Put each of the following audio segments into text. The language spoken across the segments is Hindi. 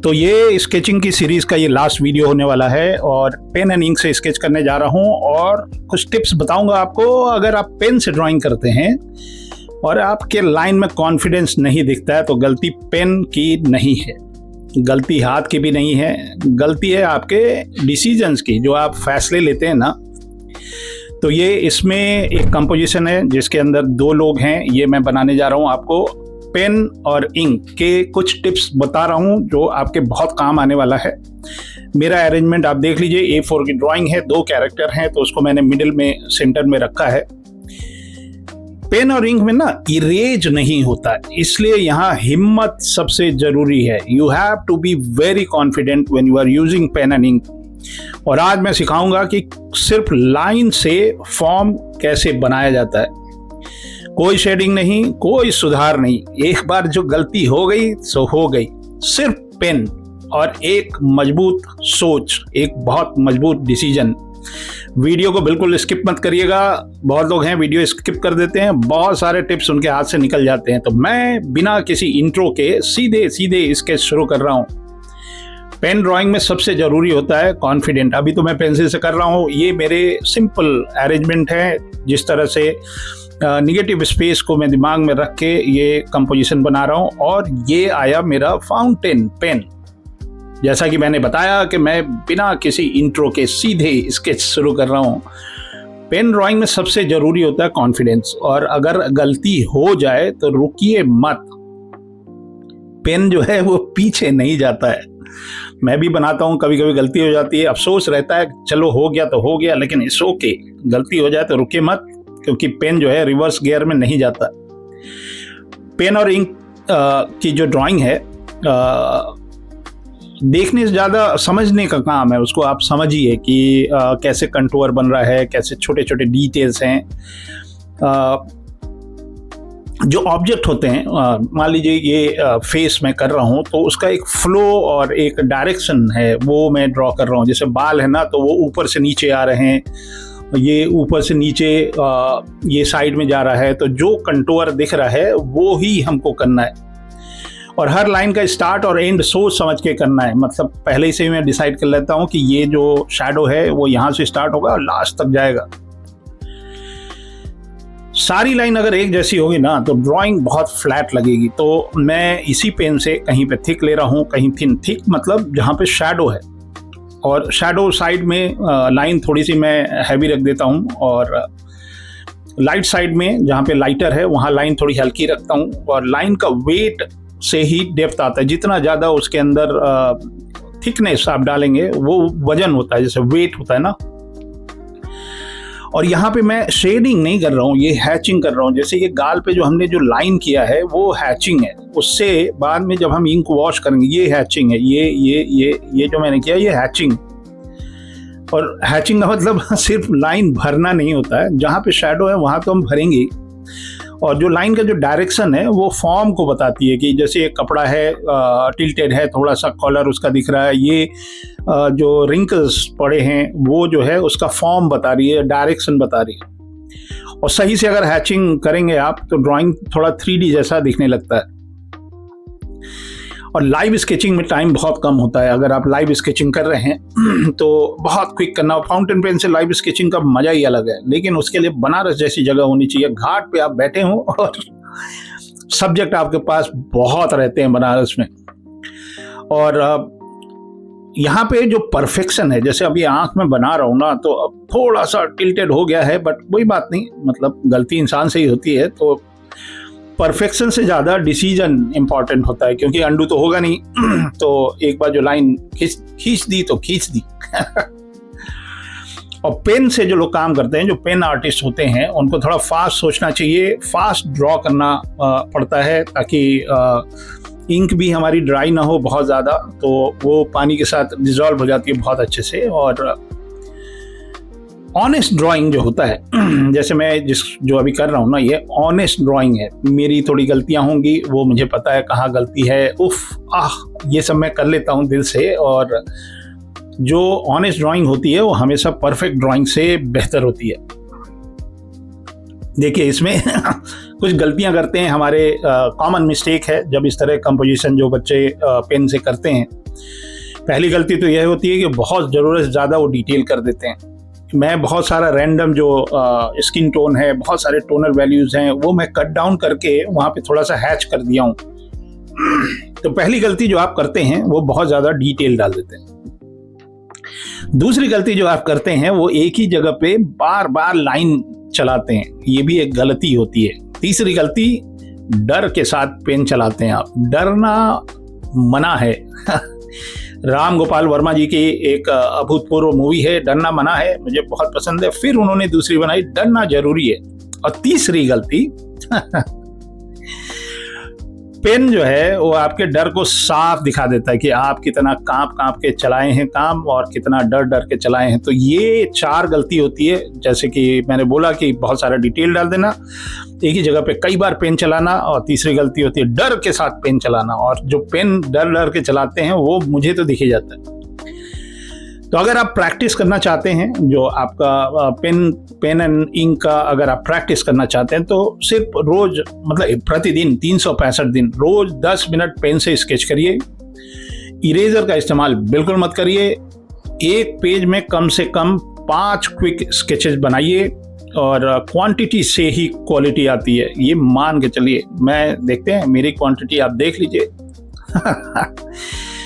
तो ये स्केचिंग की सीरीज़ का ये लास्ट वीडियो होने वाला है और पेन एंड इंक से स्केच करने जा रहा हूँ और कुछ टिप्स बताऊंगा आपको। अगर आप पेन से ड्राइंग करते हैं और आपके लाइन में कॉन्फिडेंस नहीं दिखता है तो गलती पेन की नहीं है, गलती हाथ की भी नहीं है, गलती है आपके डिसीजंस की, जो आप फैसले लेते हैं ना। तो ये इसमें एक कंपोजिशन है जिसके अंदर 2 लोग हैं। ये मैं बनाने जा रहा हूँ आपको पेन और इंक के कुछ टिप्स बता रहा हूँ जो आपके बहुत काम आने वाला है। मेरा अरेंजमेंट आप देख लीजिए, A4 की ड्राइंग है, 2 कैरेक्टर हैं तो उसको मैंने मिडिल में सेंटर में रखा है। पेन और इंक में ना इरेज नहीं होता, इसलिए यहाँ हिम्मत सबसे जरूरी है। You have to be very confident when you are using pen and ink. और आज मैं सिखाऊंगा कि सिर्फ लाइन से फॉर्म कैसे बनाया जाता है। कोई शेडिंग नहीं, कोई सुधार नहीं, एक बार जो गलती हो गई सो हो गई। सिर्फ पेन और एक मजबूत सोच, एक बहुत मजबूत डिसीजन। वीडियो को बिल्कुल स्किप मत करिएगा। बहुत लोग हैं वीडियो स्किप कर देते हैं, बहुत सारे टिप्स उनके हाथ से निकल जाते हैं। तो मैं बिना किसी इंट्रो के सीधे स्केच शुरू कर रहा हूँ। पेन ड्राइंग में सबसे जरूरी होता है कॉन्फिडेंट। अभी तो मैं पेंसिल से कर रहा हूँ। ये मेरे सिंपल अरेंजमेंट है, जिस तरह से निगेटिव स्पेस को मैं दिमाग में रख के ये कंपोजिशन बना रहा हूँ। और ये आया मेरा फाउंटेन पेन। जैसा कि मैंने बताया कि मैं बिना किसी इंट्रो के सीधे स्केच शुरू कर रहा हूँ। पेन ड्राइंग में सबसे ज़रूरी होता है कॉन्फिडेंस, और अगर गलती हो जाए तो रुकिए मत। पेन जो है वो पीछे नहीं जाता है। मैं भी बनाता हूँ, कभी कभी गलती हो जाती है, अफसोस रहता है, चलो हो गया तो हो गया, लेकिन इट्स ओके। गलती हो जाए तो रुकिए मत, क्योंकि पेन जो है रिवर्स गियर में नहीं जाता। पेन और इंक की जो ड्राइंग है देखने से ज़्यादा समझने का काम है। उसको आप समझिए कि कैसे कंटूर बन रहा है, कैसे छोटे छोटे डिटेल्स हैं। जो ऑब्जेक्ट होते हैं, मान लीजिए ये फेस मैं कर रहा हूँ तो उसका एक फ्लो और एक डायरेक्शन है, वो मैं ड्रॉ कर रहा हूँ। जैसे बाल है ना, तो वो ऊपर से नीचे आ रहे हैं, ये ऊपर से नीचे ये साइड में जा रहा है। तो जो कंटूर दिख रहा है वो ही हमको करना है, और हर लाइन का स्टार्ट और एंड सोच समझ के करना है। मतलब पहले से ही मैं डिसाइड कर लेता हूँ कि ये जो शैडो है वो यहाँ से स्टार्ट होगा और लास्ट तक जाएगा। सारी लाइन अगर एक जैसी होगी ना तो ड्राइंग बहुत फ्लैट लगेगी। तो मैं इसी पेन से कहीं पे थिक ले रहा हूँ, कहीं थिन। थिक मतलब जहाँ पे शैडो है, और शैडो साइड में लाइन थोड़ी सी मैं हैवी रख देता हूँ, और लाइट साइड में जहाँ पे लाइटर है वहाँ लाइन थोड़ी हल्की रखता हूँ। और लाइन का वेट से ही डेप्थ आता है। जितना ज़्यादा उसके अंदर थिकनेस आप डालेंगे वो वजन होता है, जैसे वेट होता है ना। और यहाँ पे मैं शेडिंग नहीं कर रहा हूँ, ये हैचिंग कर रहा हूँ। जैसे ये गाल पे जो हमने जो लाइन किया है वो हैचिंग है, उससे बाद में जब हम इंक वॉश करेंगे ये हैचिंग है। ये जो मैंने किया ये हैचिंग। और हैचिंग का मतलब सिर्फ लाइन भरना नहीं होता है, जहाँ पे शैडो है वहाँ तो हम भरेंगे। और जो लाइन का जो डायरेक्शन है वो फॉर्म को बताती है कि जैसे एक कपड़ा है टिल्टेड है, थोड़ा सा कॉलर उसका दिख रहा है, ये जो रिंकल्स पड़े हैं वो जो है उसका फॉर्म बता रही है, डायरेक्शन बता रही है। और सही से अगर हैचिंग करेंगे आप तो ड्राइंग थोड़ा 3D जैसा दिखने लगता है। और लाइव स्केचिंग में टाइम बहुत कम होता है। अगर आप लाइव स्केचिंग कर रहे हैं तो बहुत क्विक करना। फाउंटेन पेन से लाइव स्केचिंग का मजा ही अलग है, लेकिन उसके लिए बनारस जैसी जगह होनी चाहिए। घाट पे आप बैठे हो और सब्जेक्ट आपके पास बहुत रहते हैं बनारस में। और यहाँ पे जो परफेक्शन है, जैसे अभी आंख में बना रहा हूँ ना, तो अब थोड़ा सा टिल्टेड हो गया है, बट कोई बात नहीं, मतलब गलती इंसान से ही होती है। तो परफेक्शन से ज़्यादा डिसीजन इंपॉर्टेंट होता है, क्योंकि अंडू तो होगा नहीं। तो एक बार जो लाइन खींच दी तो खींच दी। और पेन से जो लोग काम करते हैं, जो पेन आर्टिस्ट होते हैं, उनको थोड़ा फास्ट सोचना चाहिए, फास्ट ड्रॉ करना पड़ता है, ताकि इंक भी हमारी ड्राई ना हो बहुत ज़्यादा, तो वो पानी के साथ डिजॉल्व हो जाती है बहुत अच्छे से। और ऑनेस्ट ड्राइंग जो होता है, जैसे मैं जो अभी कर रहा हूँ ना, ये ऑनेस्ट ड्राइंग है। मेरी थोड़ी गलतियाँ होंगी, वो मुझे पता है कहाँ गलती है, ये सब मैं कर लेता हूँ दिल से। और जो ऑनेस्ट ड्राइंग होती है वो हमेशा परफेक्ट ड्राइंग से बेहतर होती है। देखिए इसमें कुछ गलतियां करते हैं हमारे, कॉमन मिस्टेक है जब इस तरह कंपोजिशन जो बच्चे पेन से करते हैं। पहली गलती तो यह होती है कि बहुत ज़रूरत से ज़्यादा वो डिटेल कर देते हैं। मैं बहुत सारा रैंडम जो स्किन टोन है, बहुत सारे टोनर वैल्यूज़ हैं, वो मैं कट डाउन करके वहाँ पे थोड़ा सा हैच कर दिया हूँ। तो पहली गलती जो आप करते हैं वो बहुत ज़्यादा डिटेल डाल देते हैं। दूसरी गलती जो आप करते हैं वो एक ही जगह पे बार बार लाइन चलाते हैं, ये भी एक गलती होती है। तीसरी गलती, डर के साथ पेन चलाते हैं आप। डरना मना है। राम गोपाल वर्मा जी की एक अभूतपूर्व मूवी है डरना मना है, मुझे बहुत पसंद है। फिर उन्होंने दूसरी बनाई डरना जरूरी है। और तीसरी गलती, पेन जो है वो आपके डर को साफ दिखा देता है कि आप कितना कांप के चलाए हैं काम और कितना डर के चलाए हैं। तो ये 4 गलती होती है। जैसे कि मैंने बोला कि बहुत सारा डिटेल डाल देना, एक ही जगह पे कई बार पेन चलाना, और तीसरी गलती होती है डर के साथ पेन चलाना। और जो पेन डर के चलाते हैं वो मुझे तो दिख ही जाता है। तो अगर आप प्रैक्टिस करना चाहते हैं, जो आपका पेन एंड इंक का अगर आप प्रैक्टिस करना चाहते हैं, तो सिर्फ रोज, मतलब प्रतिदिन 365 दिन रोज 10 मिनट पेन से स्केच करिए। इरेजर का इस्तेमाल बिल्कुल मत करिए। एक पेज में कम से कम 5 क्विक स्केचेस बनाइए, और क्वांटिटी से ही क्वालिटी आती है, ये मान के चलिए। मैं देखते हैं मेरी क्वांटिटी, आप देख लीजिए।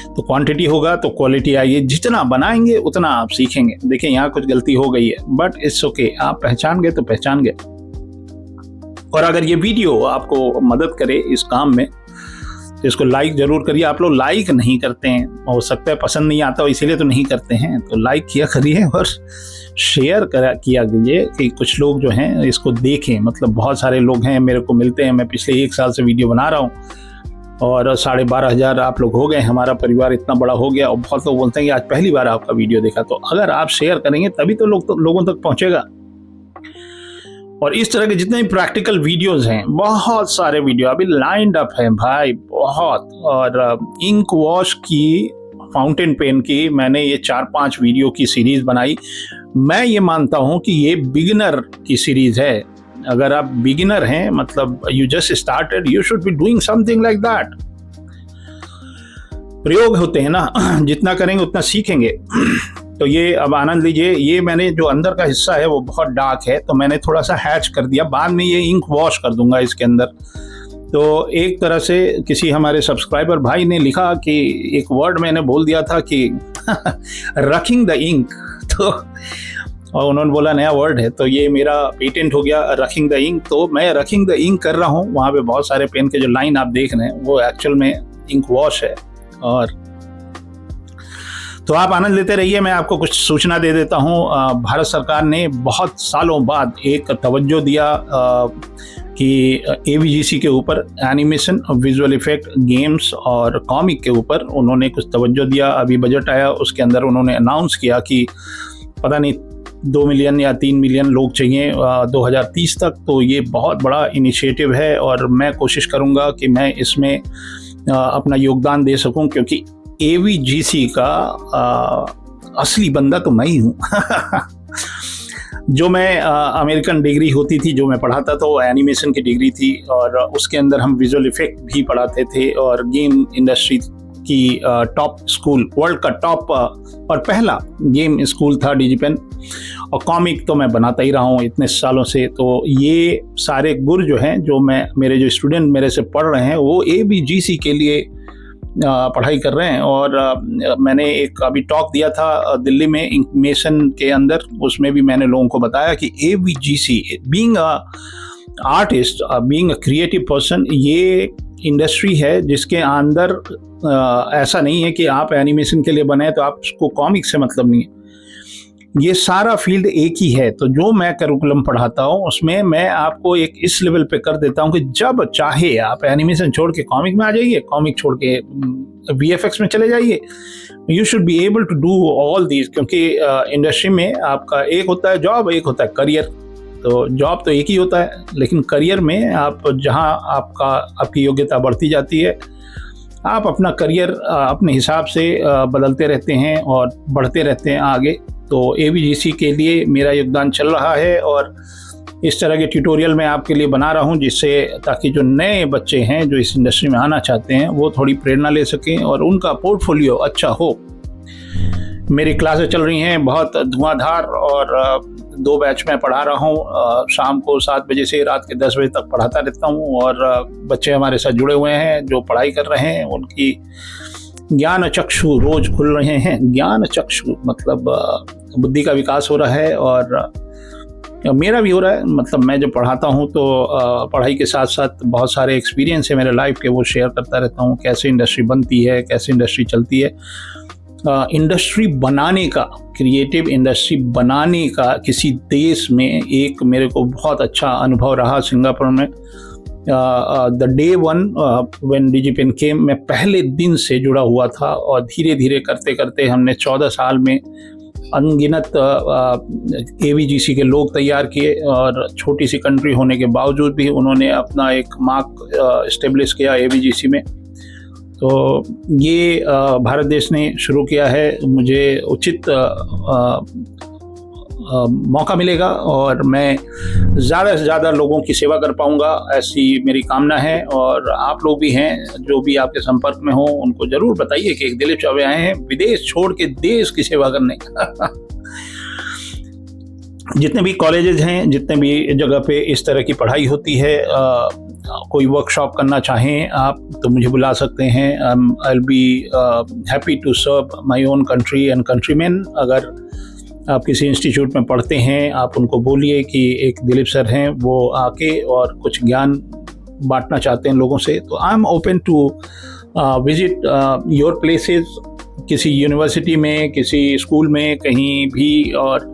तो क्वांटिटी होगा तो क्वालिटी आएगी। जितना बनाएंगे उतना आप सीखेंगे। देखिए यहाँ कुछ गलती हो गई है, बट इट्स ओके, आप पहचान गए तो पहचान गए। और अगर ये वीडियो आपको मदद करे इस काम में, तो इसको लाइक जरूर करिए। आप लोग लाइक नहीं करते हैं, हो सकता है पसंद नहीं आता हो, इसीलिए तो नहीं करते हैं। तो लाइक किया करिए और शेयर किया कीजिए कि कुछ लोग जो हैं इसको देखें। मतलब बहुत सारे लोग हैं, मेरे को मिलते हैं, मैं पिछले 1 साल से वीडियो बना रहा हूँ और 12,500 आप लोग हो गए, हमारा परिवार इतना बड़ा हो गया। और बहुत लोग बोलते हैं कि आज पहली बार आपका वीडियो देखा। तो अगर आप शेयर करेंगे तभी तो लोगों तक पहुंचेगा। और इस तरह के जितने भी प्रैक्टिकल वीडियोस हैं, बहुत सारे वीडियो अभी लाइंड अप हैं भाई, बहुत। और इंक वॉश की, फाउंटेन पेन की मैंने ये 4-5 वीडियो की सीरीज बनाई। मैं ये मानता हूँ कि ये बिगिनर की सीरीज है। अगर आप बिगिनर हैं, मतलब you just started, you should be doing something like that. प्रयोग होते हैं ना, जितना करेंगे उतना सीखेंगे। तो ये अब आनंद लीजिए। ये मैंने जो अंदर का हिस्सा है वो बहुत डार्क है, तो मैंने थोड़ा सा हैच कर दिया। बाद में ये इंक वॉश कर दूंगा इसके अंदर। तो एक तरह से किसी हमारे सब्सक्राइबर भाई ने लिखा कि एक वर्ड मैंने बोल दिया था कि रखिंग द इंक, तो और उन्होंने बोला नया वर्ड है, तो ये मेरा पेटेंट हो गया, रखिंग द इंक। तो मैं रखिंग द इंक कर रहा हूँ। वहाँ पे बहुत सारे पेन के जो लाइन आप देख रहे हैं वो एक्चुअल में इंक वॉश है। और तो आप आनंद लेते रहिए। मैं आपको कुछ सूचना दे देता हूँ। भारत सरकार ने बहुत सालों बाद एक तवज्जो दिया कि AVGC के ऊपर, एनिमेशन, विजुअल इफेक्ट, गेम्स और कॉमिक के ऊपर उन्होंने कुछ तवज्जो दिया। अभी बजट आया, उसके अंदर उन्होंने अनाउंस किया कि पता नहीं 2 मिलियन या 3 मिलियन लोग चाहिए 2030 तक। तो ये बहुत बड़ा इनिशिएटिव है और मैं कोशिश करूँगा कि मैं इसमें अपना योगदान दे सकूं, क्योंकि AVGC का असली बंदा तो मैं ही हूँ। जो मैं अमेरिकन डिग्री होती थी जो मैं पढ़ाता था वो एनिमेशन की डिग्री थी, और उसके अंदर हम विजुअल इफेक्ट भी पढ़ाते थे। और गेम इंडस्ट्री की टॉप स्कूल, वर्ल्ड का टॉप और पहला गेम स्कूल था डिजिपेन। और कॉमिक तो मैं बनाता ही रहा हूँ इतने सालों से। तो ये सारे गुर जो हैं, जो मेरे जो स्टूडेंट मेरे से पढ़ रहे हैं, वो AVGC के लिए पढ़ाई कर रहे हैं। और मैंने एक अभी टॉक दिया था दिल्ली में इंकमेशन के अंदर, उसमें भी मैंने लोगों को बताया कि AVGC, being a artist, being a creative person, ये इंडस्ट्री है जिसके अंदर ऐसा नहीं है कि आप एनिमेशन के लिए बने तो आपको कॉमिक से मतलब नहीं है। ये सारा फील्ड एक ही है। तो जो मैं करिकुलम पढ़ाता हूँ उसमें मैं आपको एक इस लेवल पे कर देता हूँ कि जब चाहे आप एनिमेशन छोड़ के कॉमिक में आ जाइए, कॉमिक छोड़ के VFX में चले जाइए। You should be able to do all these, क्योंकि इंडस्ट्री में आपका एक होता है जॉब, एक होता है करियर। तो जॉब तो एक ही होता है, लेकिन करियर में आप जहाँ आपकी योग्यता बढ़ती जाती है, आप अपना करियर अपने हिसाब से बदलते रहते हैं और बढ़ते रहते हैं आगे। तो AVGC के लिए मेरा योगदान चल रहा है, और इस तरह के ट्यूटोरियल मैं आपके लिए बना रहा हूं, जिससे ताकि जो नए बच्चे हैं जो इस इंडस्ट्री में आना चाहते हैं वो थोड़ी प्रेरणा ले सकें और उनका पोर्टफोलियो अच्छा हो। मेरी क्लासेस चल रही हैं बहुत धुआंधार और 2 बैच में पढ़ा रहा हूँ। शाम को 7 बजे से रात के 10 बजे तक पढ़ाता रहता हूँ और बच्चे हमारे साथ जुड़े हुए हैं जो पढ़ाई कर रहे हैं, उनकी ज्ञान चक्षु रोज खुल रहे हैं। ज्ञान चक्षु मतलब बुद्धि का विकास हो रहा है और मेरा भी हो रहा है। मतलब मैं जब पढ़ाता हूँ तो पढ़ाई के साथ साथ बहुत सारे एक्सपीरियंस है मेरे लाइफ के, वो शेयर करता रहता हूँ। कैसे इंडस्ट्री बनती है, कैसे इंडस्ट्री चलती है। इंडस्ट्री बनाने का, क्रिएटिव इंडस्ट्री बनाने का किसी देश में एक मेरे को बहुत अच्छा अनुभव रहा सिंगापुर में। द डे वन व्हेन डिजिपेन केम, मैं पहले दिन से जुड़ा हुआ था और धीरे धीरे करते करते हमने 14 साल में अनगिनत AVGC के लोग तैयार किए और छोटी सी कंट्री होने के बावजूद भी उन्होंने अपना एक मार्क इस्टेब्लिश किया AVGC में। तो ये भारत देश ने शुरू किया है। मुझे उचित मौका मिलेगा और मैं ज़्यादा से ज़्यादा लोगों की सेवा कर पाऊँगा, ऐसी मेरी कामना है। और आप लोग भी हैं जो भी आपके संपर्क में हो, उनको ज़रूर बताइए कि एक दिलीप चौबे आए हैं विदेश छोड़ के देश की सेवा करने। जितने भी कॉलेजेस हैं, जितने भी जगह पे इस तरह की पढ़ाई होती है, कोई वर्कशॉप करना चाहें आप तो मुझे बुला सकते हैं। I will be happy to serve my own country and countryman. अगर आप किसी इंस्टीट्यूट में पढ़ते हैं, आप उनको बोलिए कि एक दिलीप सर हैं, वो आके और कुछ ज्ञान बांटना चाहते हैं लोगों से, तो I am open to visit your places, किसी यूनिवर्सिटी में, किसी स्कूल में, कहीं भी। और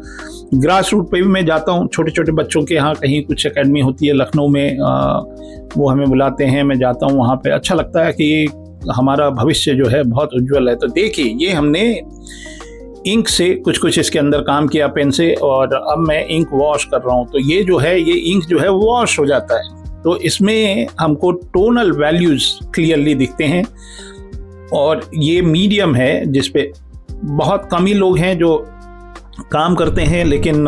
ग्रास रूट पे भी मैं जाता हूँ, छोटे छोटे बच्चों के यहाँ कहीं कुछ एकेडमी होती है लखनऊ में, वो हमें बुलाते हैं, मैं जाता हूँ वहाँ पे। अच्छा लगता है कि हमारा भविष्य जो है बहुत उज्जवल है। तो देखिए, ये हमने इंक से कुछ इसके अंदर काम किया, पेन से, और अब मैं इंक वॉश कर रहा हूँ। तो ये जो है, ये इंक जो है वॉश हो जाता है, तो इसमें हमको टोनल वैल्यूज क्लियरली दिखते हैं। और ये मीडियम है जिसपे बहुत कम ही लोग हैं जो काम करते हैं, लेकिन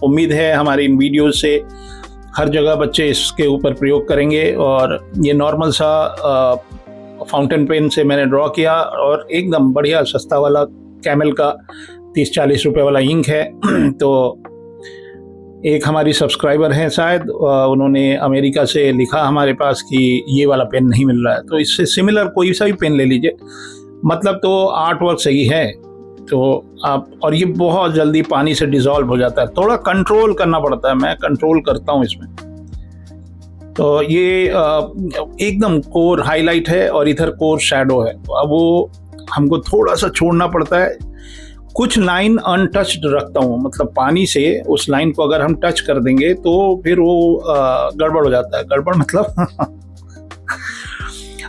उम्मीद है हमारी इन वीडियो से हर जगह बच्चे इसके ऊपर प्रयोग करेंगे। और ये नॉर्मल सा फाउंटेन पेन से मैंने ड्रॉ किया और एकदम बढ़िया सस्ता वाला कैमल का 30-40 रुपए वाला इंक है। तो एक हमारी सब्सक्राइबर हैं शायद, उन्होंने अमेरिका से लिखा हमारे पास कि ये वाला पेन नहीं मिल रहा है, तो इससे सिमिलर कोई सा भी पेन ले लीजिए। मतलब तो आर्ट वर्क सही है तो आप, और ये बहुत जल्दी पानी से डिसॉल्व हो जाता है, थोड़ा कंट्रोल करना पड़ता है, मैं कंट्रोल करता हूँ इसमें। तो ये एकदम कोर हाईलाइट है और इधर कोर शैडो है, तो अब वो हमको थोड़ा सा छोड़ना पड़ता है। कुछ लाइन अनटच्ड रखता हूँ, मतलब पानी से उस लाइन को अगर हम टच कर देंगे तो फिर वो गड़बड़ हो जाता है। गड़बड़ मतलब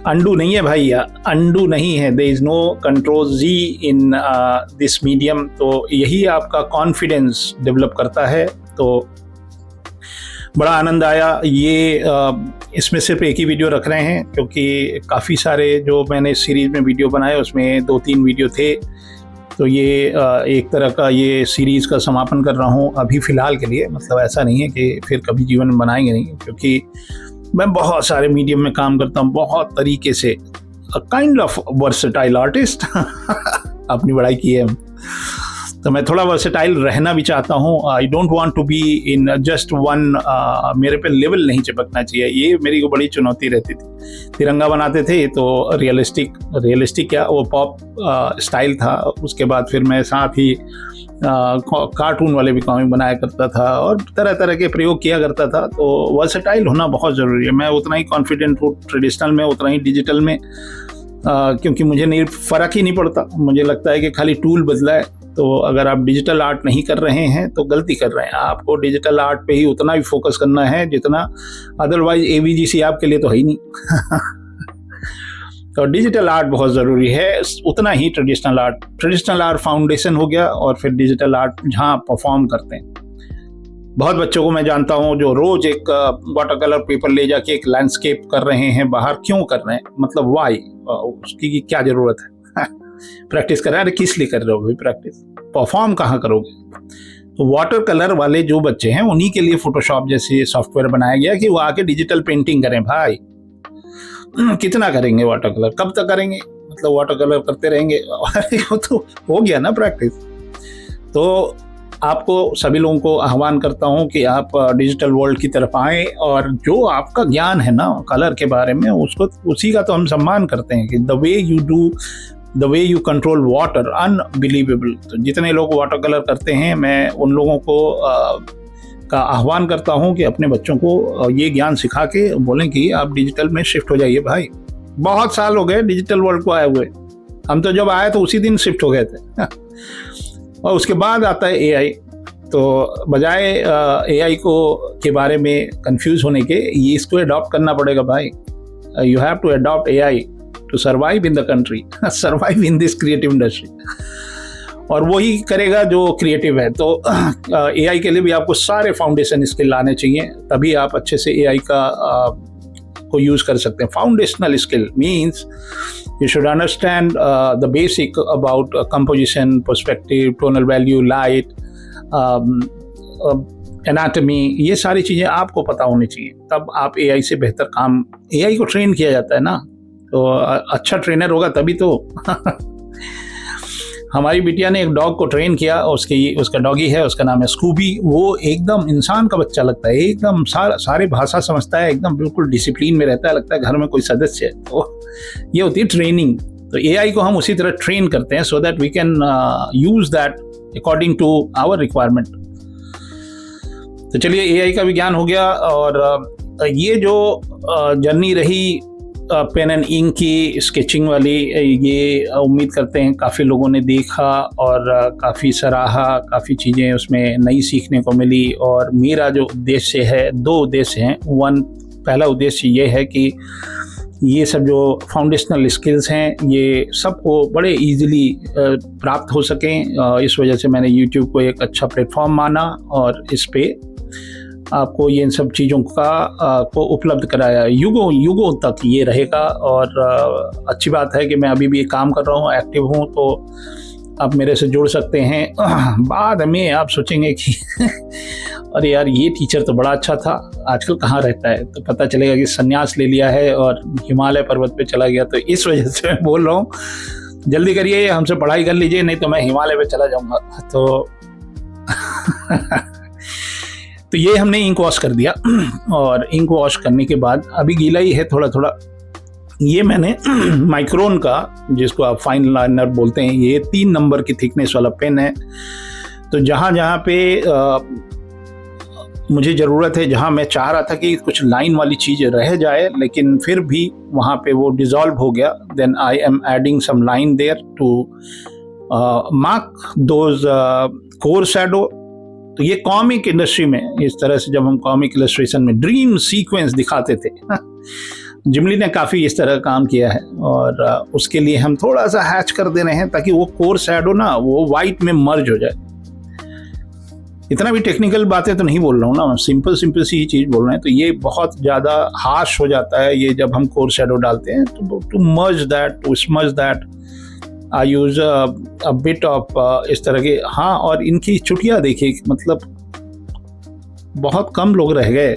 अंडू नहीं है भाई, अंडू नहीं है। There is no control Z in this medium. तो यही आपका कॉन्फिडेंस डेवलप करता है। तो बड़ा आनंद आया। ये इसमें सिर्फ एक ही वीडियो रख रहे हैं क्योंकि काफ़ी सारे जो मैंने सीरीज़ में वीडियो बनाए उसमें 2-3 वीडियो थे, तो ये एक तरह का ये सीरीज़ का समापन कर रहा हूँ अभी फ़िलहाल के लिए। मतलब ऐसा नहीं है कि फिर कभी जीवन में बनाएंगे नहीं, क्योंकि मैं बहुत सारे मीडियम में काम करता हूँ, बहुत तरीके से। A kind of versatile artist अपनी बड़ाई की है, तो मैं थोड़ा वर्सेटाइल रहना भी चाहता हूँ। I don't want to be in just one, मेरे पे लेवल नहीं चिपकना चाहिए, ये मेरी को बड़ी चुनौती रहती थी। तिरंगा बनाते थे तो रियलिस्टिक क्या, वो पॉप स्टाइल था। उसके बाद फिर मैं साथ ही कार्टून वाले भी कॉमिक बनाया करता था और तरह तरह के प्रयोग किया करता था। तो वर्सेटाइल होना बहुत ज़रूरी है। मैं उतना ही कॉन्फिडेंट हूँ ट्रेडिशनल में, उतना ही डिजिटल में, क्योंकि मुझे नहीं फ़र्क ही नहीं पड़ता। मुझे लगता है कि खाली टूल बदला है। तो अगर आप डिजिटल आर्ट नहीं कर रहे हैं तो गलती कर रहे हैं। आपको डिजिटल आर्ट पे ही उतना ही फोकस करना है जितना, अदरवाइज AVGC आपके लिए तो है ही नहीं। तो डिजिटल आर्ट बहुत ज़रूरी है, उतना ही ट्रेडिशनल आर्ट फाउंडेशन हो गया, और फिर डिजिटल आर्ट जहाँ परफॉर्म करते हैं। बहुत बच्चों को मैं जानता हूँ जो रोज़ एक वाटर कलर पेपर ले जाके एक लैंडस्केप कर रहे हैं बाहर। क्यों कर रहे हैं, मतलब वाई, उसकी क्या ज़रूरत है? प्रैक्टिस कर रहे हैं। अरे किस लिए कर रहे हो भाई प्रैक्टिस, परफॉर्म कहाँ करोगे? वाटर कलर वाले जो बच्चे हैं उन्हीं के लिए फोटोशॉप जैसे सॉफ्टवेयर बनाया गया कि वो आके डिजिटल पेंटिंग करें। भाई कितना करेंगे वाटर कलर, कब तक करेंगे, मतलब वाटर कलर करते रहेंगे वो तो हो गया ना प्रैक्टिस। तो आपको सभी लोगों को आह्वान करता हूं कि आप डिजिटल वर्ल्ड की तरफ आएं और जो आपका ज्ञान है ना कलर के बारे में उसको, उसी का तो हम सम्मान करते हैं कि the way you control water unbelievable. तो जितने लोग वाटर कलर करते हैं मैं उन लोगों को का आह्वान करता हूं कि अपने बच्चों को ये ज्ञान सिखा के बोलें कि आप डिजिटल में शिफ्ट हो जाइए। भाई बहुत साल हो गए डिजिटल वर्ल्ड को आए हुए, हम तो जब आए तो उसी दिन शिफ्ट हो गए थे और उसके बाद आता है एआई। तो बजाय एआई को के बारे में कंफ्यूज होने के, ये इसको अडॉप्ट करना पड़ेगा भाई। You have to adopt AI to survive in the country, survive in this creative industry. और वही करेगा जो क्रिएटिव है। तो एआई के लिए भी आपको सारे फाउंडेशन स्किल लाने चाहिए, तभी आप अच्छे से एआई का को यूज कर सकते हैं। Foundational skill means you should understand the basic about composition, perspective, tonal value, light, anatomy, ये सारी चीज़ें आपको पता होनी चाहिए, तब आप एआई से बेहतर काम। एआई को ट्रेन किया जाता है ना, तो अच्छा ट्रेनर होगा तभी तो हमारी बिटिया ने एक डॉग को ट्रेन किया, उसका डॉगी है, उसका नाम है स्कूबी। वो एकदम इंसान का बच्चा लगता है, एकदम सारे भाषा समझता है, एकदम बिल्कुल डिसिप्लिन में रहता है, लगता है घर में कोई सदस्य है। तो ये होती है ट्रेनिंग। तो एआई को हम उसी तरह ट्रेन करते हैं so that we can use that according to our requirement. तो चलिए एआई का भी ज्ञान हो गया। और ये जो जर्नी रही पेन एंड इंक की स्केचिंग वाली, ये उम्मीद करते हैं काफ़ी लोगों ने देखा और काफ़ी सराहा, काफ़ी चीज़ें उसमें नई सीखने को मिली। और मेरा जो उद्देश्य है, 2 उद्देश्य हैं। पहला उद्देश्य ये है कि ये सब जो फाउंडेशनल स्किल्स हैं ये सबको बड़े इजीली प्राप्त हो सकें। इस वजह से मैंने YouTube को एक अच्छा प्लेटफॉर्म माना और इस पे आपको ये इन सब चीज़ों का को उपलब्ध कराया। युगों तक ये रहेगा। और अच्छी बात है कि मैं अभी भी काम कर रहा हूँ, एक्टिव हूँ, तो आप मेरे से जुड़ सकते हैं। बाद में आप सोचेंगे कि अरे यार ये टीचर तो बड़ा अच्छा था, आजकल कहाँ रहता है, तो पता चलेगा कि संन्यास ले लिया है और हिमालय पर्वत पे चला गया। तो इस वजह से मैं बोल रहा हूँ जल्दी करिए, हमसे पढ़ाई कर लीजिए, नहीं तो मैं हिमालय पे चला जाऊँगा। तो ये हमने इंक वॉश कर दिया। और इंक वॉश करने के बाद अभी गीला ही है थोड़ा थोड़ा। ये मैंने माइक्रोन का, जिसको आप फाइन लाइनर बोलते हैं, ये 3 नंबर की थिकनेस वाला पेन है। तो जहाँ जहाँ पे मुझे ज़रूरत है, जहाँ मैं चाह रहा था कि कुछ लाइन वाली चीज़ रह जाए लेकिन फिर भी वहाँ पे वो डिज़ोल्व हो गया, then I am adding some line there to mark those core shadow. तो ये कॉमिक इंडस्ट्री में इस तरह से, जब हम कॉमिक इलस्ट्रेशन में ड्रीम सीक्वेंस दिखाते थे, जिमली ने काफ़ी इस तरह काम किया है। और उसके लिए हम थोड़ा सा हैच कर दे रहे हैं ताकि वो कोर शैडो ना वो वाइट में मर्ज हो जाए। इतना भी टेक्निकल बातें तो नहीं बोल रहा हूँ ना, सिंपल सी चीज़ बोल रहे हैं। तो ये बहुत ज़्यादा हार्श हो जाता है ये जब हम कोर शैडो डालते हैं। तो to merge that, to smudge that, I use a bit of इस तरह के। हाँ, और इनकी चुटिया देखिए, मतलब बहुत कम लोग रह गए।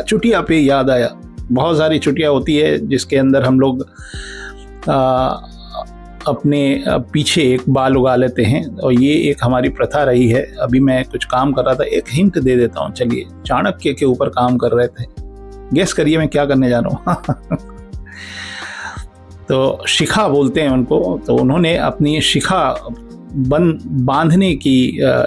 चुटिया पे याद आया, बहुत सारी चुटिया होती है जिसके अंदर हम लोग अपने पीछे एक बाल उगा लेते हैं, और ये एक हमारी प्रथा रही है। अभी मैं कुछ काम कर रहा था, एक हिंट दे देता हूँ। चलिए, चाणक्य के ऊपर काम कर रहे थे, गेस करिए मैं क्या करने जा रहा हूँ। तो शिखा बोलते हैं उनको। तो उन्होंने अपनी शिखा बांधने की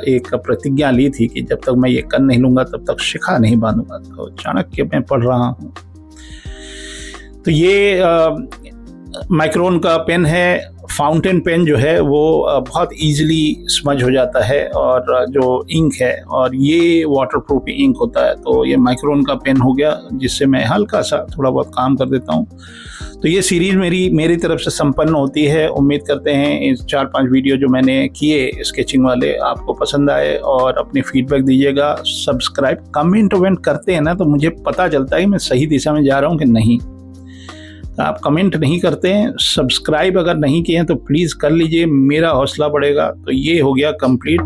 एक प्रतिज्ञा ली थी कि जब तक मैं ये कर नहीं लूँगा तब तक शिखा नहीं बांधूंगा। तो चाणक्य में पढ़ रहा हूँ। तो ये माइक्रोन का पेन है। फाउंटेन पेन जो है वो बहुत इजीली स्मज हो जाता है, और जो इंक है, और ये वाटरप्रूफ इंक होता है। तो ये माइक्रोन का पेन हो गया, जिससे मैं हल्का सा थोड़ा बहुत काम कर देता हूँ। तो ये सीरीज़ मेरी तरफ से संपन्न होती है। उम्मीद करते हैं इस 4-5 वीडियो जो मैंने किए स्केचिंग वाले आपको पसंद आए, और अपनी फीडबैक दीजिएगा। सब्सक्राइब, कमेंट वमेंट करते हैं ना, तो मुझे पता चलता है कि मैं सही दिशा में जा रहा हूँ कि नहीं। आप कमेंट नहीं करते हैं, सब्सक्राइब अगर नहीं किए हैं तो प्लीज़ कर लीजिए, मेरा हौसला बढ़ेगा। तो ये हो गया कंप्लीट।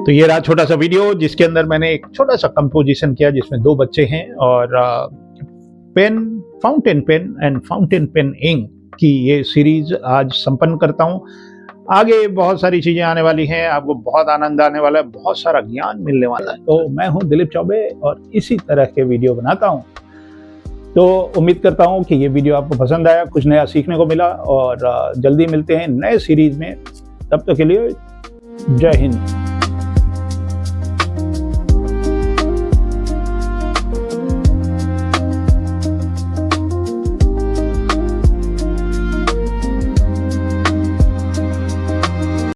तो ये रहा छोटा सा वीडियो जिसके अंदर मैंने एक छोटा सा कंपोजिशन किया जिसमें 2 बच्चे हैं और pen, fountain pen and fountain pen ink की ये सीरीज आज संपन्न करता हूँ। आगे बहुत सारी चीजें आने वाली हैं, आपको बहुत आनंद आने वाला है, बहुत सारा ज्ञान मिलने वाला है। तो मैं हूँ दिलीप चौबे और इसी तरह के वीडियो बनाता हूँ। तो उम्मीद करता हूँ कि ये वीडियो आपको पसंद आया, कुछ नया सीखने को मिला और जल्दी मिलते हैं नए सीरीज में। तब तक के लिए जय हिंद।